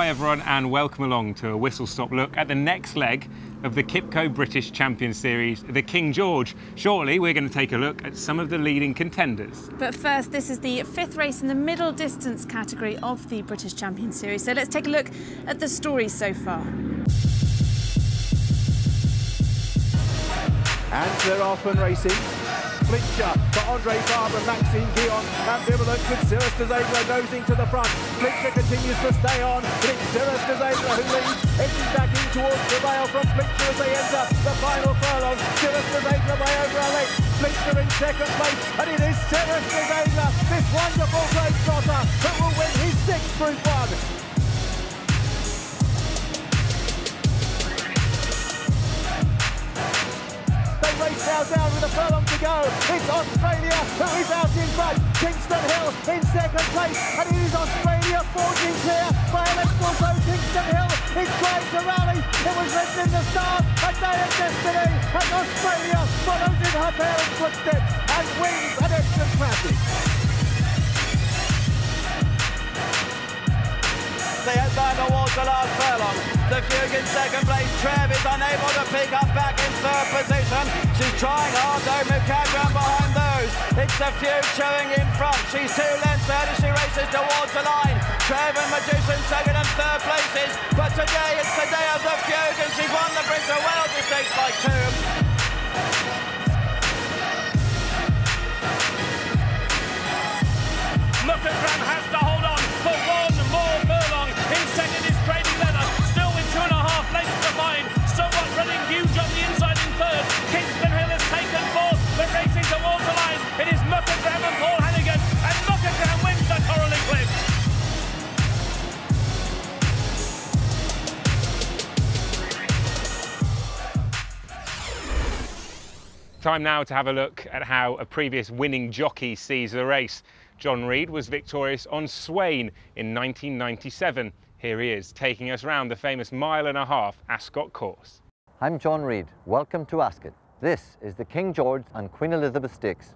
Hi everyone and welcome along to a whistle-stop look at the next leg of the Kipco British Champions Series, the King George. Shortly we're going to take a look at some of the leading contenders. But first, this is the fifth race in the middle distance category of the British Champions Series. So let's take a look at the stories so far. And they're off and racing. Flincher for Andre Fabre, Maxime Guillon, ambivalent with Cirrus de Zebra nosing to the front. Flincher continues to stay on, but it's Cirrus de Zebra who leads, edging back in towards the rail from Flincher as they enter the final furlong. Cirrus de Zebra by over a length. Flincher in second place, and it is Cirrus de Zebra, this wonderful great trotter, that will win his sixth Group 1. Race now down with a furlong to go. It's Australia who is out in front. Kingston Hill in second place, and it is Australia forging clear by a left or so. Kingston Hill is trying to rally. It was written in the stars, a day of destiny, and Australia follows in her parents' footsteps and wins an extra classic. They head down towards the last furlong. The Fugue in second place. Trev is unable to pick up back in third position. She's trying hard though. McCagan behind those. It's the Fugue showing in front. She's 2 lengths ahead as she races towards the line. Trev and Magician second and third places. But today it's the day of the Fugue, and she's won the Prince of Wales Estate by 2. Muckengram has to hold on for one more furlong. In second is Trading Leather, still with 2.5 lengths to find. Somewhat running huge on the inside in third. Kingston Hill has taken fourth, but racing towards the line. It is Muckengram and Paul Hannigan, and Muckengram wins the Coral Eclipse. Time now to have a look at how a previous winning jockey sees the race. John Reid was victorious on Swain in 1997. Here he is, taking us round the famous 1.5 mile Ascot course. I'm John Reid. Welcome to Ascot. This is the King George and Queen Elizabeth Stakes.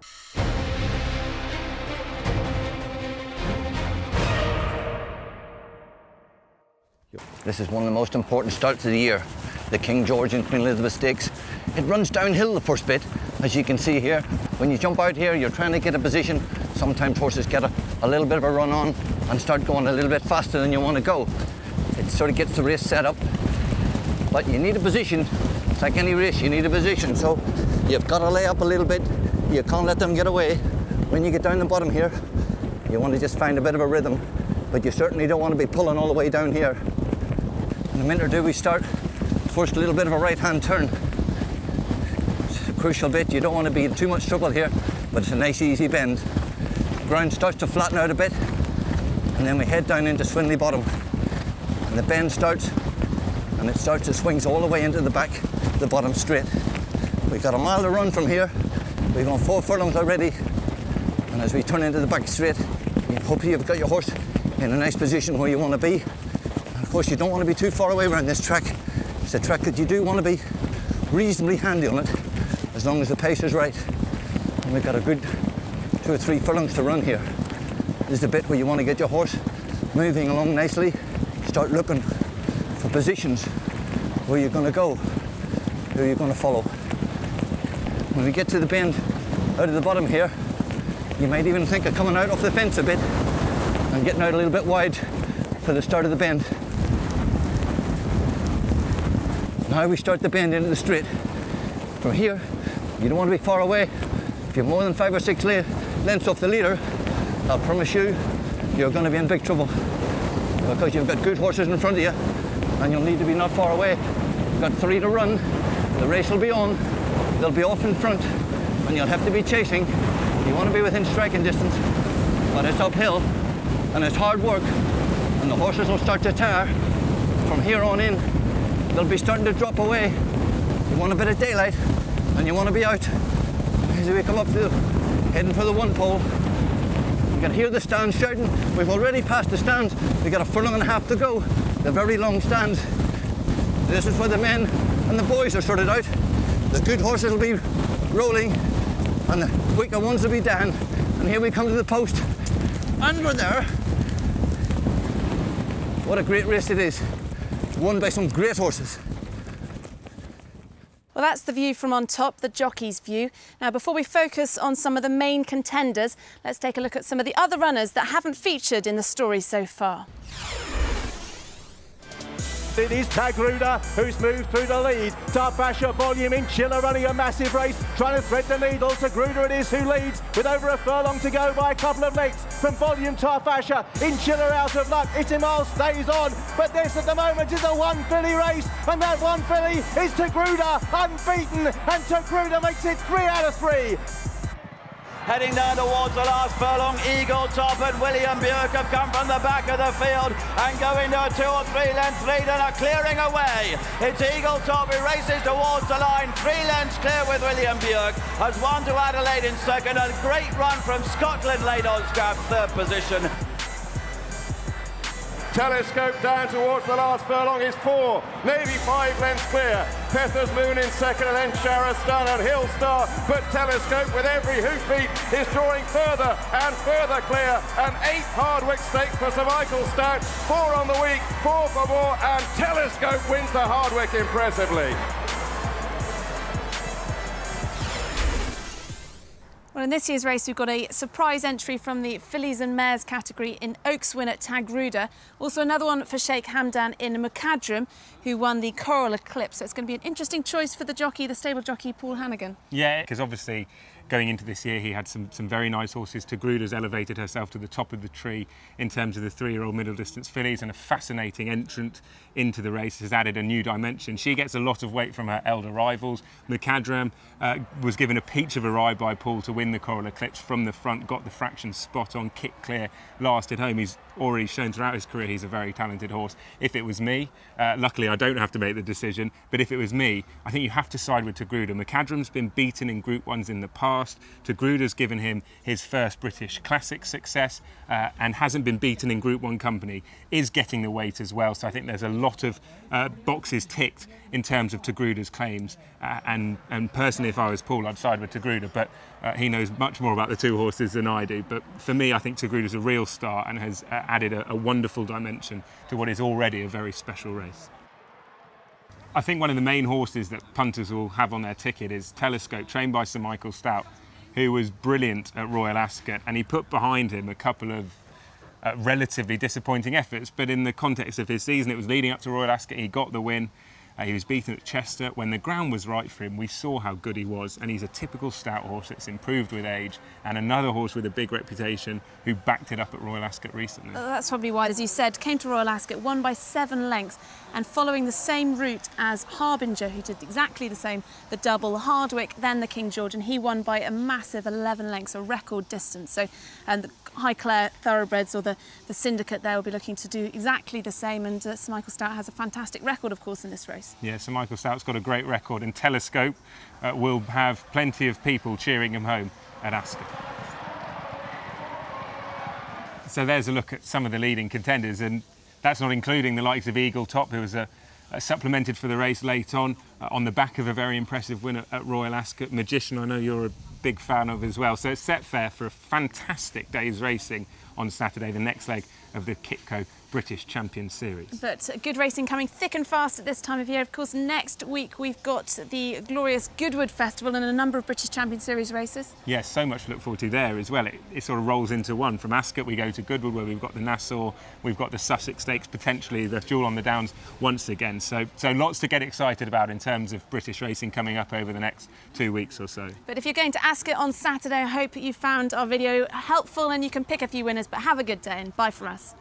This is one of the most important starts of the year, the King George and Queen Elizabeth Stakes. It runs downhill the first bit, as you can see here. When you jump out here, you're trying to get a position. Sometimes horses get a little bit of a run on and start going a little bit faster than you want to go. It sort of gets the race set up. But you need a position. It's like any race, you need a position. So you've got to lay up a little bit. You can't let them get away. When you get down the bottom here, you want to just find a bit of a rhythm. But you certainly don't want to be pulling all the way down here. In a minute or two we start. First a little bit of a right-hand turn. It's a crucial bit. You don't want to be in too much trouble here, but it's a nice easy bend. Ground starts to flatten out a bit, and then we head down into Swinley Bottom. And the bend starts, and it starts to swings all the way into the back, the bottom straight. We've got a mile to run from here. We've gone 4 furlongs already, and as we turn into the back straight, hopefully you've got your horse in a nice position where you want to be. And of course you don't want to be too far away around this track. It's a track that you do want to be reasonably handy on it, as long as the pace is right. And we've got a good 2 or 3 furlongs to run here. This is the bit where you want to get your horse moving along nicely, start looking for positions where you're going to go, who you're going to follow. When we get to the bend out of the bottom here, you might even think of coming out off the fence a bit and getting out a little bit wide for the start of the bend. Now we start the bend into the straight. From here, you don't want to be far away. If you're more than 5 or 6 lengths off the leader, I'll promise you, you're going to be in big trouble, because you've got good horses in front of you and you'll need to be not far away. You've got 3 to run, the race will be on, they'll be off in front, and you'll have to be chasing. You want to be within striking distance, but it's uphill and it's hard work, and the horses will start to tire. From here on in, they'll be starting to drop away. You want a bit of daylight and you want to be out. As we come up to heading for the 1 pole, you can hear the stands shouting. We've already passed the stands. We've got a furlong and a half to go. The very long stands. This is where the men and the boys are sorted out. The good horses will be rolling and the weaker ones will be down. And here we come to the post. Under there, What a great race it is. Won by some great horses. Well, that's the view from on top, the jockey's view. Now, before we focus on some of the main contenders, let's take a look at some of the other runners that haven't featured in the story so far. It is Tagruda who's moved through the lead. Tarfasha, Volume in Chiller running a massive race, trying to thread the needle. Tagruda it is who leads with over a furlong to go by a couple of lengths from Volume. Tarfasha in Chiller out of luck. Itimal stays on, but this at the moment is a one filly race, and that one filly is Tagruda, unbeaten, and Tagruda makes it 3 out of 3. Heading down towards the last furlong, Eagle Top and William Buick have come from the back of the field and go into a 2 or 3 length lead and are clearing away. It's Eagle Top who races towards the line, 3 lengths clear with William Buick, has won to Adelaide in second. A great run from Scotland late on Scrap, 3rd position. Telescope down towards the last furlong is 4. Navy 5 lengths clear. Pethers Moon in second and then Sharastan and Hillstar. But Telescope with every hoofbeat is drawing further and further clear. An 8 Hardwick Stakes for Sir Michael Stout. 4 on the week, 4 for more, and Telescope wins the Hardwick impressively. Well, in this year's race, we've got a surprise entry from the fillies and mares category in Oaks winner Tagruda. Also another one for Sheikh Hamdan in Macadrum, who won the Coral Eclipse. So it's going to be an interesting choice for the jockey, the stable jockey, Paul Hannigan. Yeah, because obviously going into this year, he had some very nice horses. Tagruda's elevated herself to the top of the tree in terms of the 3-year-old middle distance fillies, and a fascinating entrant into the race has added a new dimension. She gets a lot of weight from her elder rivals. Macadrum was given a peach of a ride by Paul to win the Coral Eclipse from the front, got the fraction spot on, kicked clear, lasted home. He's already shown throughout his career he's a very talented horse. If it was me, luckily I don't have to make the decision, but if it was me, I think you have to side with Tagruda. Macadrum's been beaten in Group 1s in the past. Tagruda's given him his first British Classic success and hasn't been beaten in Group 1 company, is getting the weight as well. So I think there's a lot of boxes ticked in terms of Tagruda's claims. And personally, if I was Paul, I'd side with Tagruda, but he knows much more about the two horses than I do. But for me, I think Tagruda's a real star and has added a wonderful dimension to what is already a very special race. I think one of the main horses that punters will have on their ticket is Telescope, trained by Sir Michael Stout, who was brilliant at Royal Ascot, and he put behind him a couple of relatively disappointing efforts, but in the context of his season, it was leading up to Royal Ascot, he got the win. He was beaten at Chester. When the ground was right for him, we saw how good he was, and he's a typical Stout horse that's improved with age, and another horse with a big reputation who backed it up at Royal Ascot recently. That's probably why, as you said, came to Royal Ascot, won by 7 lengths, and following the same route as Harbinger, who did exactly the same, the double, Hardwick, then the King George, and he won by a massive 11 lengths, a record distance. So, and the Highclere Thoroughbreds, or the syndicate there, will be looking to do exactly the same, and Sir Michael Stout has a fantastic record, of course, in this race. Yeah, Sir Michael Stout's got a great record, and Telescope will have plenty of people cheering him home at Ascot. So there's a look at some of the leading contenders, and that's not including the likes of Eagle Top, who was supplemented for the race late on the back of a very impressive win at Royal Ascot. Magician, I know you're a big fan of as well. So it's set fair for a fantastic day's racing on Saturday, the next leg of the Kitco British Champions Series. But good racing coming thick and fast at this time of year. Of course, next week we've got the glorious Goodwood Festival and a number of British Champions Series races. Yes, so much to look forward to there as well. It sort of rolls into one. From Ascot we go to Goodwood, where we've got the Nassau, we've got the Sussex Stakes, potentially the Jewel on the Downs once again. So lots to get excited about in terms of British racing coming up over the next 2 weeks or so. But if you're going to Ascot on Saturday, I hope you found our video helpful and you can pick a few winners. But have a good day and bye from us.